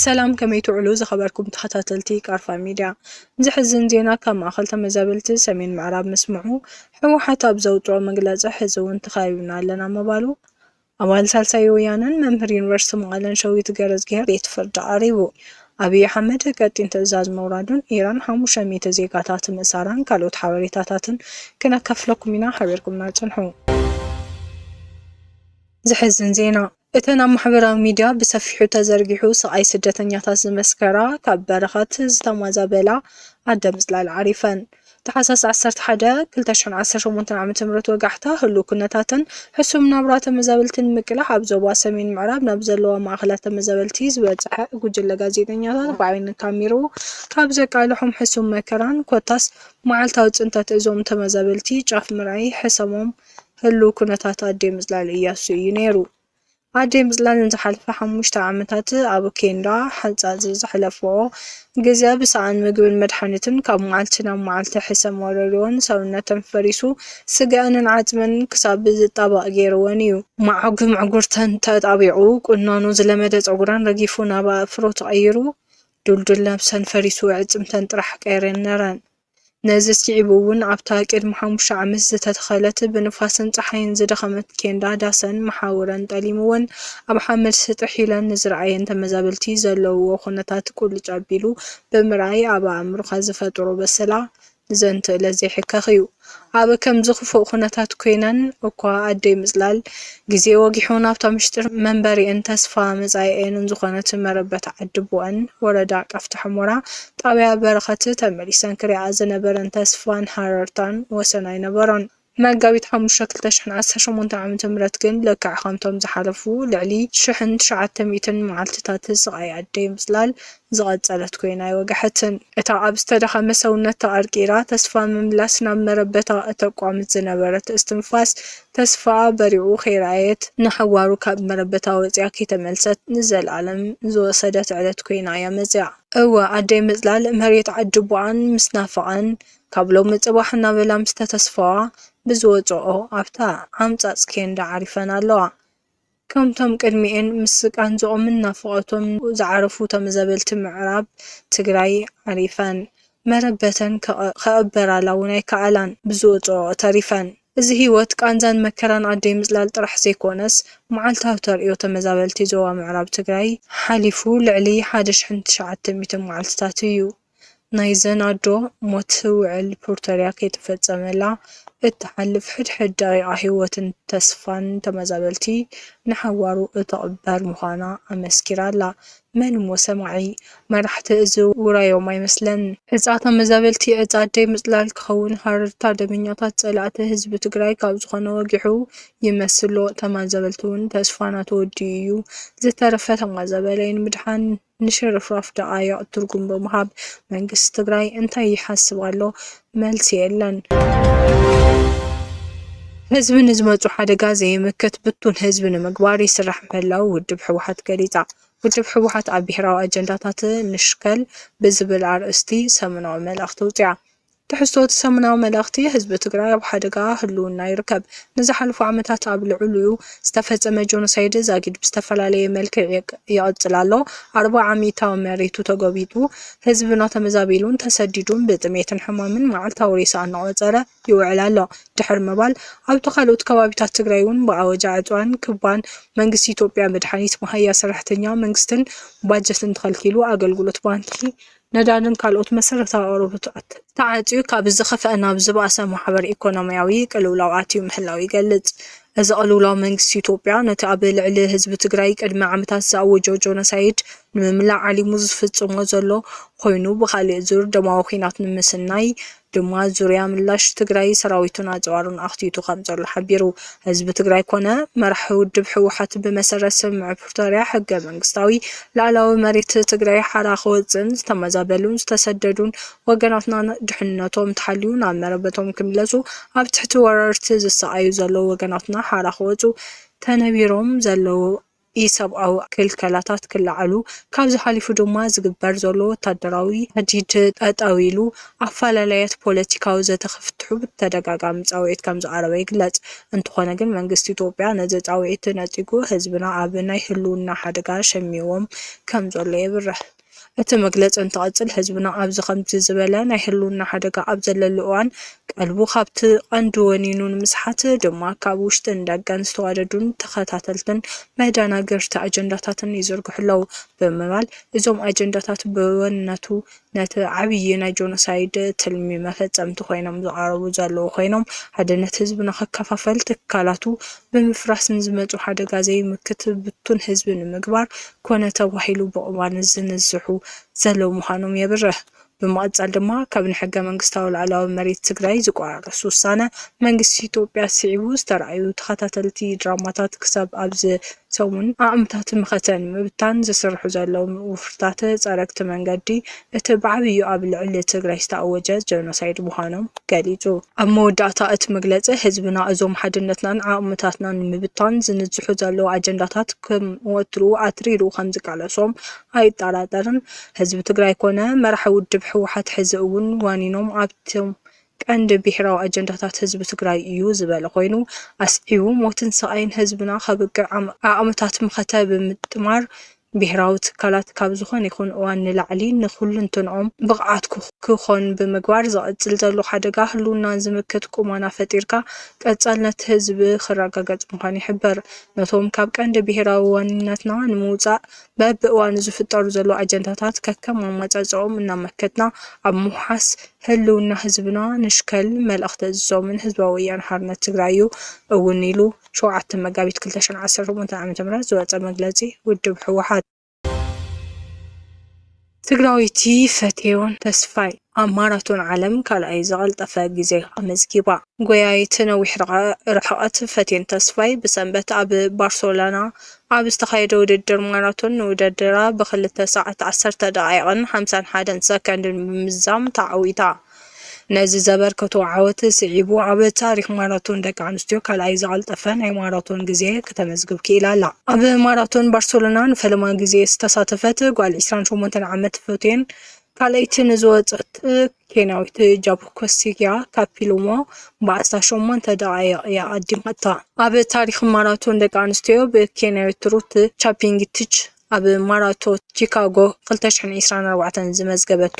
ሰላም ከመይ ትውዕሉ ዝኸበርኩም ተኸታተልቲ ቃርፋ ሚድያ ዝሕዝን ዜና ካብ ማእኸል ተመዛበልቲ ሰሜን ምዕራብ ምስምዑ ሕወሓት ኣብ ዘውፅኦ መግለፂ ሕዚ እውን ተኻቢብና ኣለና ምባሉ ኣባል ሳልሳይ ወያነን መምህር ዩኒቨርሲቲ መቐለን ሸዊት ገረዝጌር ቤት ፍርዲ ቀሪቡ አብይ አሕመድ ቀጢን ትዕዛዝ መውራዱን ኢራን 500 ዜጋታት ምእሳራን ካልኦት ሓበሬታታትን ክነካፍለኩም ኢና ሓቢርኩምና ጽንሑ ዝሕዝን ዜና እተን ኣብ ማሕበራዊ ሚድያ ብሰፊሑ ተዘርጊሑ ስቃይ ስደተኛታት ዝመስከራ ካብ በረኸት ዝተማዛበላ ኣደ ምጽላል ዓሪፈን ተሓሳስ 11 2018 ዓ.ም ወጋሕታ ህሉ ኩነታትን ሕሱም ናብራ ተመዛበልትን ምቅላሕ ኣብ ዞባ ሰሜን ምዕራብ ናብ ዘለዋ ማእኸላት ተመዛበልቲ ዝበጽሐ ጉጅለ ጋዜጠኛታት ብዓይኒ ካሜሩ ካብ ዘቃልሖም ሕሱም መከራን ኮታስ መዓልታዊ ጽንተት እዞም ተመዛበልቲ ጫፍ ምርኣይ ሕሰሞም ህሉ ኩነታት ኣደ ምጽላል እያሱ እዩ ነይሩ አደ ምጽላል ዝሓልፈ 5 ዓመታት ኣብ ኬንዳ ሓጻጽ ዝሕለፈኦ ግዜ ብሰኣን ምግብን መድሓኒትን ካብ መዓልቲ ናብ መዓልቲ ሕሰም ወረዶን ሰውነተን ፈሪሱ ስጋኣንን ዓጽመን ክሳብ ዝጣበቕ ገይርወን እዩ ማዕጉርተን ተጣቢዑ ቁናኑ ዝለመደ ፀጉራን ረጊፉ ናብ ኣፍሮ ተቐይሩ ዱልዱል ነብሰን ፈሪሱ ዕጽምተን ጥራሕ ቀይረን ነረን ነዚ ስዒቡ እውን ኣብታ ቅድሚ 5 ዓመት ዝተተኸለት ብንፋስን ፀሓይን ዝደኸመት ኬንዳ ዳሰን መሓውረን ጠሊሙውን ኣብ ሓመድ ስጥሕ ኢለን ንዝረኣየን ተመዛበልቲ ዘለውዎ ኩነታት ቁልጭ ኣቢሉ ብምርኣይ ኣብ ኣእምሮኻ ዝፈጥሮ በሰላ ዘንትእለ ዘይሕከኽ እዩ ኣብ ከም ዝኽፉእ ኩነታት ኮይነን እኳ ኣደይ ምጽላል ግዜ ወጊሑ ናብታ ምሽጥር መንበሪአን ተስፋ መጻኢአን ዝኾነት መረበት ዓድቦአን ወረዳ ቃፍቲ ሕሞራ ጣብያ በረኸት ተመሊሰን ክሪኣ ዝነበረን ተስፋን ሓረርታን ወሰን ኣይነበሮን መጋቢት 5 2018 ዓ.ም ግን ለክዕ ከምቶም ዝሓለፉ ልዕሊ 1900 መዓልትታት ስቃይ ኣደይ ምጽላል ዝቐጸለት ኮይና ይወግሐትን እታ ኣብ ዝተደኸመ ሰውነት ተቐርቂራ ተስፋ ምምላስ ናብ መረበታ እተቋምት ዝነበረት እስትንፋስ ተስፋ በሪኡ ኸይረኣየት ንሓዋሩ ካብ መረበታ ወፅያ ከይተመልሰት ንዘለኣለም ዝወሰደት ዕለት ኮይና እያ መፅያ እወ ኣደይ ምጽላል መሬት ዓድቦኣን ምስ ናፈቐን ካብ ሎሚ ጽባሕ እናበላ ምስ ተተስፋዋ ብዝወፅኦ ኣብታ ዓምጻጽ ኬንዳ ዓሪፈን ኣለዋ ከምቶም ቅድሚኤን ምስ ስቃን ዝኦምን ናፍቐቶም ዝዓረፉ ተመዛበልቲ ምዕራብ ትግራይ ዓሪፈን መረበተን ከቐበራላ እውን ኣይከኣላን ብዝወፅኦ ተሪፈን እዚ ህይወት ቃንዛን መከራን ኣደይ ምጽላል ጥራሕ ዘይኮነስ መዓልታዊ ተርእዮ ተመዛበልቲ ዞባ ምዕራብ ትግራይ ሓሊፉ ልዕሊ 1900 መዓልትታት እዩ ናይዘን ኣዶ ሞት ውዕል ፕሪቶርያ ከይተፈጸመላ እትሓልፍ ሕድሕድ ደቂቓ ህይወትን ተስፋን ተመዛበልቲ ንሓዋሩ እተቕበር ምዃና ኣመስኪራላ መን ሞ ሰማዒ መራሕቲ እዚ ውራዮም ኣይመስለን ዕፃ ተመዛበልቲ ዕፃ ኣደይ ምጽላል ክኸውን ሓረርታ ደመኛታት ጸላእቲ ህዝቢ ትግራይ ካብ ዝኾነ ወጊሑ ይመስሎ ተመዛበልቲ እውን ተስፋና ተወዲኡ እዩ ዝተረፈ ተመዛበለይን ምድሓን ንሽርፍራፍ ደቃይቕ ትርጉም ብምሃብ መንግስቲ ትግራይ እንታይ ይሓስብ ኣሎ መልሲ የለን ህዝቢ ንዝመፁ ሓደጋ ዘይምክት ብቱን ህዝቢ ንምግባር ይስራሕ ምህላው ውድብ ሕወሓት ገሊፃ ውድብ ሕወሓት ኣብ ብሄራዊ ኣጀንዳታት ንሽከል ብዝብል ኣርእስቲ ሰሙናዊ መልእኽቲ ውፅያ ትሕዝቶት ሰሙናዊ መልእኽቲ ህዝቢ ትግራይ ኣብ ሓደጋ ህልውና ይርከብ ንዝሓለፉ ዓመታት ኣብ ልዕሊኡ ዝተፈጸመ ጆኖሳይድ ዛጊድ ብዝተፈላለየ መልክዕ ይቕጽል ኣሎ 40 ዓመታዊ መሬቱ ተገቢጡ ህዝብና ተመዛቢሉን ተሰዲዱን ብጥሜትን ሕማምን መዓልታዊ ሬሳ እናቆፀረ ይውዕል ኣሎ ድሕር ምባል ኣብቲ ካልኦት ከባቢታት ትግራይ እውን ብኣወጃ ዕፅዋን ክባን መንግስቲ ኢትዮጵያ መድሓኒት መሃያ ሰራሕተኛ መንግስትን ባጀትን ተኸልኪሉ ኣገልግሎት ባንኪ ነዳድን ካልኦት መሰረታዊ ኣቅርቦታት ተዓፅዩ ካብ ዝኸፍአ ናብ ዝባእሰ ማሕበር ኢኮኖሚያዊ ቅልውላው ኣትዩ ምህላው ይገልጽ እዚ ቅልውላው መንግስቲ ኢትዮጵያ ነቲ ኣብ ልዕሊ ህዝቢ ትግራይ ቅድሚ ዓመታት ዝኣወጆ ጆኖሳይድ ንምምላእ ዓሊሙ ዝፍጽሞ ዘሎ ኮይኑ ብኻሊእ ዙር ደማዊ ኩናት ንምስናይ ድማ ዙርያ ምላሽ ትግራይ ሰራዊቱን ኣጽዋሩን ኣኽቲቱ ከም ዘሎ ሓቢሩ ህዝቢ ትግራይ ኮነ መራሒ ውድብ ሕወሓት ብመሰረት ስምዕ ፕሪቶርያ ሕገ መንግስታዊ ላዕላዊ መሬት ትግራይ ሓራ ክወፅን ዝተመዛበሉን ዝተሰደዱን ወገናትና ድሕንነቶም ተሓልዩ ናብ መረበቶም ክምለሱ ኣብ ትሕቲ ወረርቲ ዝሰቃዩ ዘለዉ ወገናትና ሓራ ክወፁ ተነቢሮም ዘለዉ ኢሰብአዊ ክልከላታት ክለዓሉ ካብ ዝሓሊፉ ድማ ዝግበር ዘሎ ወታደራዊ ሃዲድ ጠጠው ኢሉ ኣፈላላየት ፖለቲካዊ ዘተኸፍትሑ ብተደጋጋሚ ጻውዒት ከም ዝቐረበ ይግለጽ። እንተኾነ ግን መንግስቲ ኢትዮጵያ ነዚ ጻውዒት ነጺጉ ህዝብና ኣብ ናይ ህልውና ሓደጋ ሸሚዎም ከም ዘሎ ይብርህ። እቲ መግለጺ እንትቕጽል ህዝብና ኣብዚ ከምዚ ዝበለ ናይ ህልውና ሓደጋ ኣብ ዘለሉ እዋን ቀልቡ ካብቲ ቀንዲ ወኒኑ ንምስሓት ድማ ካብ ውሽጥን ደገን ዝተዋደዱን ተኸታተልትን መደናገርቲ ኣጀንዳታትን ይዝርግሑ ኣለዉ ብምባል እዞም ኣጀንዳታት ብወነቱ ነቲ ዓብዪ ናይ ጆኖሳይድ ትልሚ መፈጸምቲ ኮይኖም ዝቐረቡ ዘለዉ ኮይኖም ሓድነት ህዝብና ከከፋፈል ትካላቱ ብምፍራስን ዝመጹ ሓደጋ ዘይምክት ብቱን ህዝቢ ንምግባር ኮነ ተባሂሉ ብቑማን ዝንዝሑ ዘለዉ ምዃኖም የብርህ። ብምቕጻል ድማ ካብ ንሕገ መንግስታዊ ላዕላዊ መሬት ትግራይ ዝቆራረሱ ውሳነ መንግስቲ ኢትዮጵያ ስዒቡ ዝተረኣዩ ተኸታተልቲ ድራማታት ክሳብ ኣብዚ ሰሙን ኣእምታት ምኸተን ምብታን ዝስርሑ ዘለዉ ውፍርታት ጸረግቲ መንገዲ እቲ ብዓብዩ ኣብ ልዕሊ ትግራይ ዝተኣወጀ ጀኖሳይድ ምዃኖም ገሊጹ። ኣብ መወዳእታ እቲ መግለጺ ህዝብና እዞም ሓድነትናን ኣእምታትናን ንምብታን ዝንዝሑ ዘለዉ ኣጀንዳታት ከምወትሩ ኣትሪሩ ከም ዝቃለሶም ኣይጠራጠርን። ህዝቢ ትግራይ ኮነ መራሒ ውድብ ሕወሓት ሕዚ እውን ዋኒኖም ኣብቶም ቀንዲ ብሄራዊ ኣጀንዳታት ህዝቢ ትግራይ እዩ ዝበለ ኮይኑ ኣስዒቡ ሞትን ስቃይን ህዝብና ከብቅዕ ኣእምታት ምኸተ ብምጥማር ብሄራዊ ትካላት ካብ ዝኾነ ይኹን እዋን ንላዕሊ ንኹልንትንኦም ብቕዓት ክኾን ብምግባር ዝቐጽል ዘሎ ሓደጋ ህልውና ዝምክት ቁመና ፈጢርካ ቀጻልነት ህዝቢ ክረጋገጽ ምዃኑ ይሕበር። ነቶም ካብ ቀንዲ ብሄራዊ ዋንነትና ንምውፃእ በብእዋኑ ዝፍጠሩ ዘሎ ኣጀንዳታት ከከም ኣማጻጽኦም እናመከትና ኣብ ምውሓስ ህልውና ህዝብና ንሽከል መልእኽቲ ዝሰሙን ህዝባዊ ወያነ ሓርነት ትግራይ እዩ እውን ኢሉ 7 መጋቢት 2018 ዓ.ም ዝወፀ መግለጺ ውድብ ሕወሓት። ትግራዊቲ ፈትየውን ተስፋይ ኣብ ማራቶን ዓለም ካልኣይ ዝቐልጠፈ ግዜ ኣመዝጊባ። ጎያይት ነዊሕ ርሕቐት ፈትየን ተስፋይ ብሰንበት ኣብ ባርሴሎና ኣብ ዝተኻየደ ውድድር ማራቶን ንውድድራ ብ2 ሰዓት 10 ደቂቕን 51 ሰከንድን ብምዛም ተዓዊታ። ነዚ ዘበርከቶ ዓወት ስዒቡ ኣብ ታሪክ ማራቶን ደቂ ኣንስትዮ ካልኣይ ዝቐልጠፈ ናይ ማራቶን ግዜ ከተመዝግብ ክኢላ ኣላ። ኣብ ማራቶን ባርሴሎና ንፈለማ ግዜ ዝተሳተፈት ጓል 28 ዓመት ፈትየን ካልአይቲ ንዝወፀት ኬንያዊት ጃፕኮሲያ ካፒሎሞ ብ18 ደቂቕ እያ ቀዲማታ። ኣብ ታሪክ ማራቶን ደቂ ኣንስትዮ ብኬንያዊት ሩት ቻፔንጌቲች ኣብ ማራቶን ቺካጎ 2024 ዝመዝገበቶ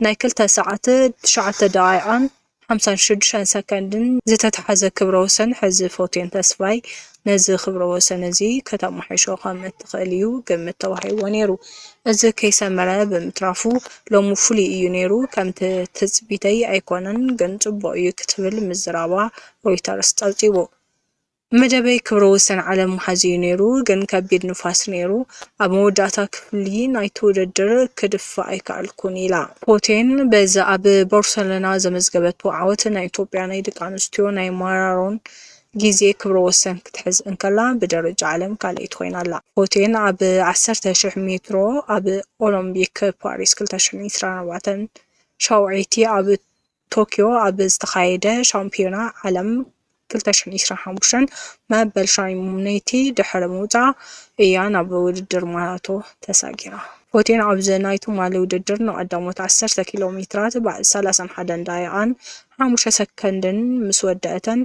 ናይ 2 ሰዓት 9 ደቂቕን 56 ሰከንድን ዝተተሓዘ ክብረ ወሰን ሕዚ ፈትየን ተስፋይ ነዚ ክብረ ወሰን እዚ ከተማሒሾ ከም እትኽእል እዩ ግምት ተዋሂብዎ ነይሩ። እዚ ከይሰመረ ብምትራፉ ሎሚ ፍሉይ እዩ ነይሩ ከምቲ ትፅቢተይ ኣይኮነን ግን ጽቡቕ እዩ ክትብል ምዝራባ ሮይተርስ ጸብጺቡ። መደበይ ክብረ ወሰን ዓለም ሓዚዩ ነይሩ ግን ከቢድ ንፋስ ነይሩ። ኣብ መወዳእታ ክፍሊ ናይቲ ውድድር ክድፋእ ኣይከኣልኩን ኢላ። ፈትየን በዚ ኣብ ባርሴሎና ዘመዝገበቶ ዓወት ናይ ኢትዮጵያ ናይ ደቂ ኣንስትዮ ናይ ማራቶን ግዜ ክብረ ወሰን ክትሕዝ እንከላ ብደረጃ ዓለም ካልአይቲ ኮይና ኣላ። ፈትየን ኣብ 10,000 ሜትሮ ኣብ ኦሎምፒክ ፓሪስ 2024 ሻውዓይቲ ኣብ ቶኪዮ ኣብ ዝተኻየደ ሻምፒዮና ዓለም 2025 መበል ሻምነይቲ ድሕሪ ምውፃእ እያ ናብ ውድድር ማራቶን ተሳጊራ። ፈትየን ኣብዚ ናይ ቱማሊ ውድድር ንቐዳሞት 10 ኪሎ ሜትራት ብ31 ደቂቓን 5 ሰከንድን ምስ ወድአተን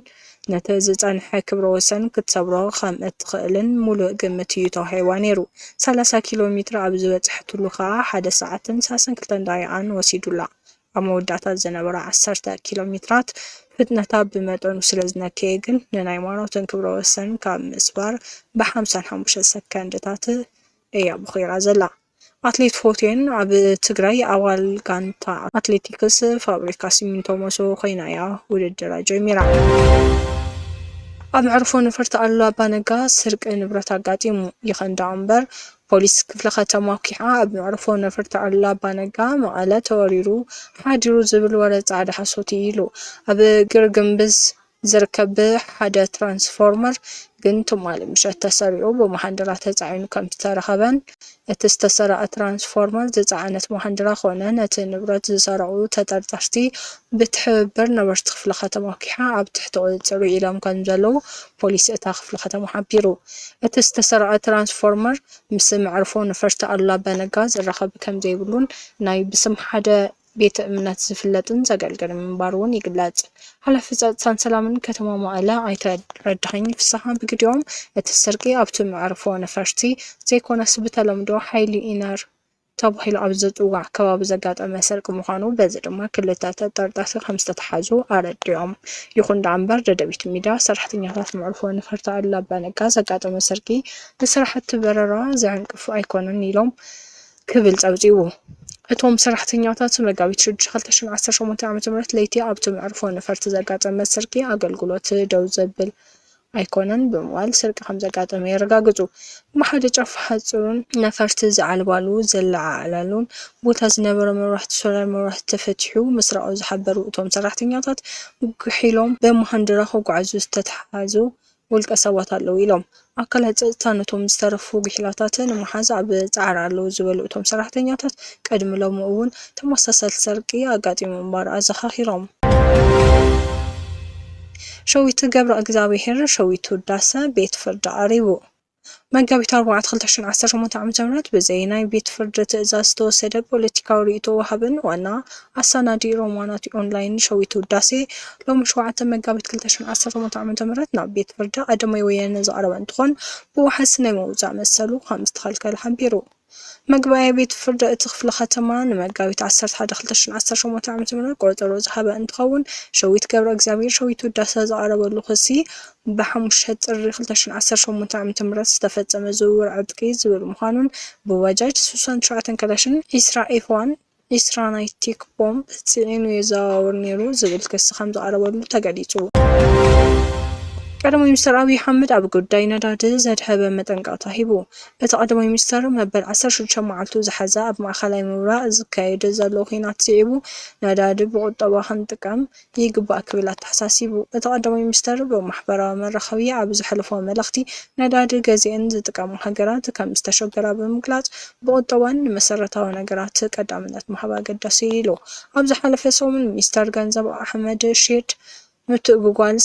ነቲ ዝጸንሐ ክብረ ወሰን ክትሰብሮ ከም እትኽእልን ሙሉእ ግምት እዩ ተዋሂባ ነይሩ። 30 ኪሎ ሜትር ኣብ ዝበፅሐትሉ ከዓ 1 ሰዓትን 32 ደቂቓን ወሲዱላ። ኣብ መወዳእታ ዝነበረ 10 ኪሎ ሜትራት ፍጥነታ ብመጠኑ ስለ ዝነከየ ግን ንናይ ማራቶን ክብረ ወሰን ካብ ምስባር ብ55 ሰከንድታት እያ ብኺራ ዘላ። ኣትሌት ፈትየን ኣብ ትግራይ ኣባል ጋንታ ኣትሌቲክስ ፋብሪካ ሲሚንቶ መሶቦ ኮይና እያ ውድድራ ጀሚራ። ኣብ ዕርፎ ነፈርቲ ኣሉላ ኣባነጋ ስርቂ ንብረት ኣጋጢሙ ይኸንዳ እምበር ፖሊስ ክፍለ ከተማ ኪሓ ኣብ ዕርፎ ነፈርቲ ኣሉላ ኣባነጋ መቐለ ተወሪሩ ሓዲሩ ዝብል ወረ ጻዕዳ ሓሶት ኢሉ ኣብ ግርግምብዝ ዝርከብ ሓደ ትራንስፎርመር ግን ትማል ምሸት ተሰሪዑ ብመሓንድራ ተጻዒኑ ከም ዝተረኸበን እቲ ዝተሰረቐ ትራንስፎርመር ዝፀዓነት መሓንድራ ኮነ ነቲ ንብረት ዝሰረቑ ተጠርጠርቲ ብትሕብር ነበርቲ ክፍለ ከተማ ወኪሓ ኣብ ትሕቲ ቁፅጥር ኢሎም ከም ዘለዉ ፖሊስ እታ ክፍለ ከተማ ሓቢሩ። እቲ ዝተሰረቐ ትራንስፎርመር ምስ መዕርፎ ነፈርቲ ኣሉላ ኣባነጋ ዝራኸብ ከም ዘይብሉን ናይ ብስም ሓደ ቤተ እምነት ዝፍለጥን ዘገልግልን ምንባር እውን ይግለጽ። ሓላፊ ጸጥታን ሰላምን ከተማ መቐለ ኣይተ ረዳኸኝ ፍስሓ ብግዲኦም እቲ ስርቂ ኣብቲ መዕርፎ ነፈርቲ ዘይኮነስ ብተለምዶ ሓይሊ ኢነር ተባሂሉ ኣብ ዝፅዋዕ ከባቢ ዘጋጠመ ስርቂ ምዃኑ በዚ ድማ ክልተ ተጠርጣርቲ ከም ዝተተሓዙ ኣረዲኦም። ይኹን እምበር ደደቢት ሚድያ ሰራሕተኛታት መዕርፎ ነፈርቲ ኣሉላ ኣባነጋ ዘጋጠመ ስርቂ ንስራሕቲ በረራ ዘዕንቅፉ ኣይኮነን ኢሎም ክብል ጸብጺቡ። እቶም ሰራሕተኛታት መጋቢት 6 2018 ዓ.ም ለይቲ ኣብቲ መዕርፎ ነፈርቲ ዘጋጠመ ስርቂ ኣገልግሎት ደው ዘብል ኣይኮነን ብምባል ስርቂ ከም ዘጋጠመ የረጋግጹ። ብሓደ ጫፍ ሓጹርን ነፈርቲ ዝዓልባሉ ዘለዓላሉን ቦታ ዝነበረ መብራህቲ ሶላር መብራህቲ ተፈቲሑ ምስራቁ ዝሓበሩ እቶም ሰራሕተኛታት ጉሒሎም ብመሓንድራ ክጓዓዙ ዝተተሓዙ ውልቀ ሰባት ኣለዉ ኢሎም ኣካላት ጸጥታ ነቶም ዝተረፉ ጉሒላታት ንምሓዝ ኣብ ጻዕሪ ኣለዉ ዝበሉ እቶም ሰራሕተኛታት ቀድሚ ሎሚ እውን ተመሳሳሊ ስርቂ ኣጋጢሙ ምንባር ኣዘኻኺሮም። ሸዊት ገብረ እግዚአብሔር ሸዊት ውዳሰ ቤት ፍርዲ ቀሪቡ። መጋቢት 4 2018 ዓ.ም ብዘይናይ ቤት ፍርዲ ትእዛዝ ዝተወሰደ ፖለቲካዊ ርእይቶ ወሃብን ዋና ኣሳናዲ ሮማናት ኦንላይን ሸዊት ውዳሴ ሎሚ 7 መጋቢት 2018 ዓ.ም ናብ ቤት ፍርዲ ቀዳማይ ወያነ ዝቐረበ እንትኾን ብዋሕሲ ናይ ምውፃእ መሰሉ ከም ዝተኸልከለ ሓቢሩ። መግባያ ቤት ፍርዲ እቲ ክፍለ ከተማ ንመጋቢት 11 2018 ዓ.ም ቆጠሮ ዝሃበ እንትኸውን ሸዊት ገብረ እግዚአብሔር ሸዊት ውዳሴ ዝቐረበሉ ክሲ ብ5 ጥሪ 2018 ዓ.ም ዝተፈጸመ ዝውውር ዕጥቂ ዝብል ምዃኑን ብባጃጅ 67 ክላሽን ኢስራ ኤፍ1 ኢስራ ናይ ቲክ ቦምብ ጽዒኑ የዘዋውር ነይሩ ዝብል ክሲ ከም ዝቐረበሉ ተገሊጹ። ቀዳማይ ሚኒስትር አብይ አሕመድ ኣብ ጉዳይ ነዳዲ ዘድሃበ መጠንቀቕታ ሂቡ። እቲ ቀዳማይ ሚኒስትር መበል 16 መዓልቱ ዝሓዘ ኣብ ማእኸላይ ምብራቕ ዝካየድ ዘሎ ኩናት ስዒቡ ነዳዲ ብቁጠባ ክንጥቀም ይግባእ ክብል ኣተሓሳሲቡ። እቲ ቀዳማይ ሚኒስትር ብማሕበራዊ መራኸቢ ኣብ ዝሕለፎ መልእኽቲ ነዳዲ ገዚአን ዝጥቀሙ ሃገራት ከም ዝተሸገራ ብምግላጽ ብቁጠባን ንመሰረታዊ ነገራት ቀዳምነት ምሃብ ኣገዳሲ ኢሉ። ኣብ ዝሓለፈ ሰሙን ሚኒስትር ገንዘብ ኣሕመድ ሺድ ምትእግጓል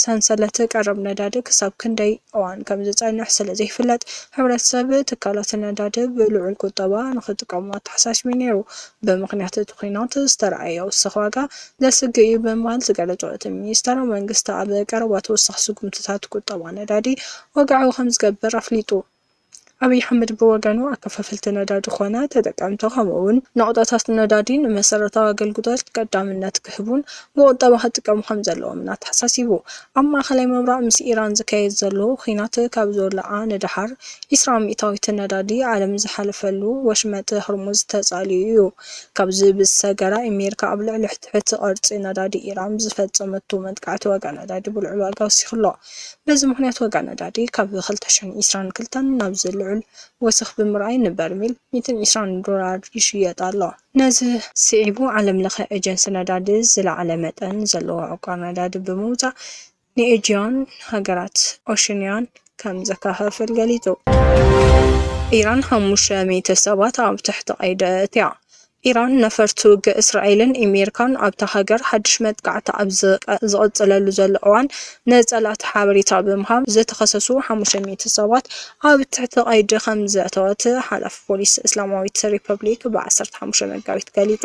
ሰንሰለት ቀረብ ነዳዲ ክሳብ ክንደይ እዋን ከም ዝጸንሕ ስለ ዘይፍለጥ ሕብረተሰብ ትካላት ነዳዲ ብልዑል ቁጠባ ንኽጥቀሙ ኣተሓሳሲቡ ነይሩ። ብምኽንያት እቲ ኩናት ዝተረኣየ ውስኽ ዋጋ ዘስግእ እዩ ብምባል ዝገለጹ እቲ ሚኒስትር መንግስቲ ኣብ ቀረባ ተወሳኺ ስጉምትታት ቁጠባ ነዳዲ ወግዓዊ ከም ዝገብር ኣፍሊጡ። አብይ አሕመድ ብወገኑ ኣከፋፈልቲ ነዳዲ ኮነ ተጠቀምቲ ከምኡውን ነቁጣታት ነዳዲ ንመሰረታዊ ኣገልግሎት ቀዳምነት ክህቡን ብቁጠባ ክጥቀሙ ከም ዘለዎም ኣተሓሳሲቡ። ኣብ ማእኸላይ ምብራቕ ምስ ኢራን ዝካየድ ዘሎ ኩናት ካብ ዝወልዓ ንድሓር 20 ሚእታዊት ነዳዲ ዓለም ዝሓለፈሉ ወሽመጥ ህርሙዝ ተጻልዩ እዩ። ካብዚ ብዝሰገራ ኣሜሪካ ኣብ ልዕሊ ትሕቲ ቅርፂ ነዳዲ ኢራን ዝፈጸመቱ መጥቃዕቲ ዋጋ ነዳዲ ብልዑል ዋጋ ወሲኹ። በዚ ምክንያት ዋጋ ነዳዲ ካብ 2022 ናብ ዝልዑል ወስኽ ብምርኣይ ንበርሚል $120 ይሽየጥ ኣሎ። ነዚ ስዒቡ ዓለም ለኸ ኤጀንሲ ነዳዲ ዝለዓለ መጠን ዘለዎ ዕቋር ነዳዲ ብምውፃእ ንኤጅያን ሃገራት ኦሽንያን ከም ዘከፋፍል ገሊጹ። ኢራን 500 ሰባት ኣብ ትሕቲ ቀይዲ እትያ። ኢራን ነፈርቲ ውግእ እስራኤልን ኣሜሪካን ኣብታ ሃገር ሓድሽ መጥቃዕቲ ኣብ ዝቕጽለሉ ዘሎ እዋን ነጸላእቲ ሓበሬታ ብምሃብ ዝተኸሰሱ 500 ሰባት ኣብ ትሕቲ ቀይዲ ከም ዘእተወት ሓላፊ ፖሊስ እስላማዊት ሪፐብሊክ ብ15 መጋቢት ገሊጹ።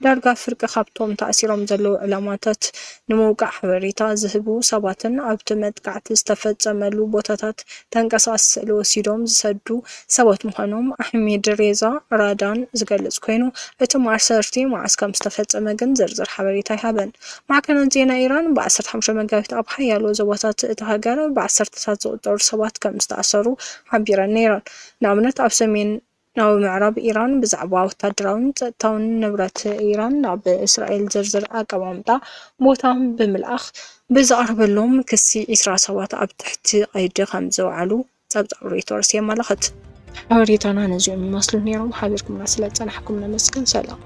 ዳርጋ ፍርቂ ካብቶም ተኣሲሮም ዘለዉ ዕላማታት ንምውቃዕ ሓበሬታ ዝህቡ ሰባትን ኣብቲ መጥቃዕቲ ዝተፈጸመሉ ቦታታት ተንቀሳቐሲ ስእሊ ወሲዶም ዝሰዱ ሰባት ምዃኖም ኣሕሜድ ሬዛ ራዳን ዝገልጽ ኮይኑ እቲ ማእሰርቲ መዓስ ከም ዝተፈጸመ ግን ዝርዝር ሓበሬታ ይሃበን። ማዕከናት ዜና ኢራን ብ15 መጋቢት ኣብ ሓያሎ ዞባታት እቲ ሃገር ብ10ታት ዝቁጠሩ ሰባት ከም ዝተኣሰሩ ሓቢረን ነይረን። ንኣብነት ኣብ ሰሜናዊ ምዕራብ ኢራን ብዛዕባ ወታደራውን ጸጥታውን ንብረት ኢራን ናብ እስራኤል ዝርዝር ኣቀማምጣ ቦታ ብምልኣኽ ብዘቕርበሎም ክሲ 20 ሰባት ኣብ ትሕቲ ቀይዲ ከም ዝውዕሉ ጸብጻብ ሮይተርስ የመላኽት። ሓበሬታና ነዚኦም ይመስሉ ነይሮም። ሓቢርኩምና ስለ ፀናሕኩም ነመስግን። ሰላም።